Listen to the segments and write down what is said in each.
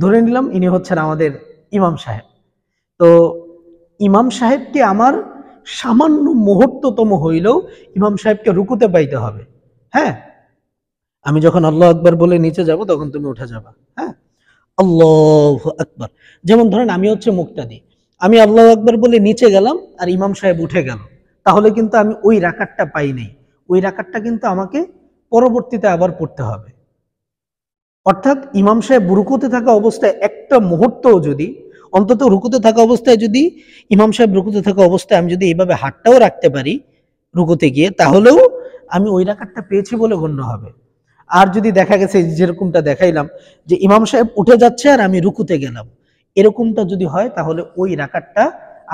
ধরে নিলাম ইনি হচ্ছেন আমাদের ইমাম সাহেব। তো ইমাম সাহেবকে আমার সামান্য মুহূর্ততম হইলেও ইমাম সাহেবকে রুকুতে পাইতে হবে। হ্যাঁ, আমি যখন আল্লাহ আকবার বলে নিচে যাব তখন তুমি উঠে যাবা। হ্যাঁ, আল্লাহু আকবার। যেমন ধরেন আমি হচ্ছে মুক্তাদি, আমি আল্লাহু আকবার বলে নিচে গেলাম আর ইমাম সাহেব উঠে গেল, তাহলে কিন্তু আমি ওই রাকাতটা পাই নাই। ওই রাকাতটা কিন্তু আমাকে পরবর্তীতে আবার পড়তে হবে। অর্থাৎ ইমাম সাহেব রুকুতে থাকা অবস্থায় একটা মুহূর্তও যদি, অন্তত রুকুতে থাকা অবস্থায় যদি ইমাম সাহেব রুকুতে থাকা অবস্থায় আমি যদি এইভাবে হাতটাও রাখতে পারি রুকুতে গিয়ে, তাহলেও আমি ওই রাকাতটা পেয়েছি বলে গণ্য হবে। আর যদি দেখা গেছে যেরকমটা দেখাইলাম যে ইমাম সাহেব উঠে যাচ্ছে আর আমি রুকুতে গেলাম, এরকমটা যদি হয় তাহলে ওই রাকাতটা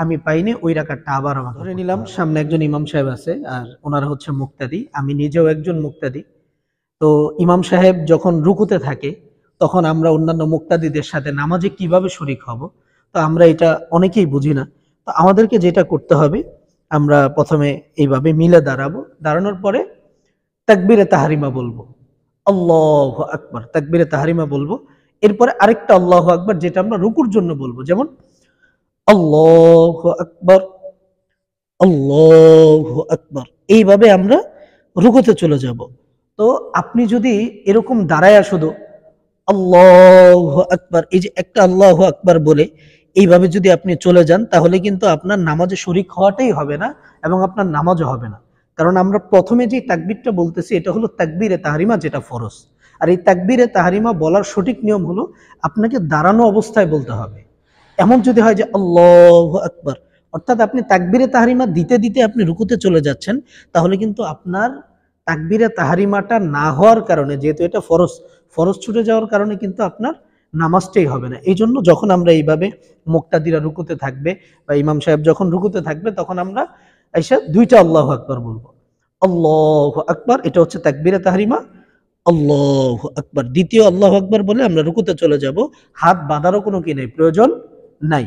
আমি পাইনি, ওই রাকাতটা আবার আমার। ধরে নিলাম সামনে একজন ইমাম সাহেব আছে আর ওনারা হচ্ছে মুক্তাদি, আমি নিজেও একজন মুক্তাদি। তো ইমাম সাহেব যখন রুকুতে থাকে তখন আমরা অন্যান্য মুক্তাদিদের সাথে নামাজে কিভাবে শরীক হব, তো আমরা এটা অনেকেই বুঝি না। তো আমাদেরকে যেটা করতে হবে, আমরা প্রথমে এইভাবে মিলে দাঁড়াবো, দাঁড়ানোর পরে তাকবীরে তাহরিমা বলবো, আল্লাহু আকবার, তাকবীরে তাহরিমা বলবো। এরপরে আরেকটা আল্লাহু আকবার যেটা আমরা রুকুর জন্য বলবো, যেমন আল্লাহু আকবার, আল্লাহু আকবার, এইভাবে আমরা রুকুতে চলে যাব। তো আপনি যদি এরকম দাঁড়ায়া শুধু আল্লাহু আকবার, এই যে একটা আল্লাহু আকবার বলে এইভাবে যদি আপনি চলে যান, তাহলে কিন্তু আপনার নামাজে শরীক হওয়াটাই হবে না এবং আপনার নামাজও হবে না। কারণ আমরা প্রথমে যে তাকবীরটা বলতেছি এটা হলো তাকবীরে তাহরিমা, যেটা ফরজ। আর এই তাকবীরে তাহরিমা বলার সঠিক নিয়ম হলো আপনাকে দাঁড়ানো অবস্থায় বলতে হবে। এমন যদি হয় যে আল্লাহু আকবার, অর্থাৎ আপনি তাকবীরে তাহরিমা দিতে দিতে আপনি রুকুতে চলে যাচ্ছেন, তাহলে কিন্তু আপনার তাকবীরে তাহরিমাটা না হওয়ার কারণে, যেহেতু এটা ফরজ, ফরজ ছুটে যাওয়ার কারণে কিন্তু আপনার নামাজটাই হবে না। এই জন্য যখন আমরা এইভাবে মুক্তাদিরা রুকুতে থাকবে বা ইমাম সাহেব যখন রুকুতে থাকবে, তখন আমরা এসে দুইটা আল্লাহু আকবার বলবো। আল্লাহু আকবার, এটা হচ্ছে তাকবীরে তাহরিমা। আল্লাহু আকবার, দ্বিতীয় আল্লাহু আকবার বলে আমরা রুকুতে চলে যাব। হাত বাঁধারও কোনো কি নেই, প্রয়োজন নাই।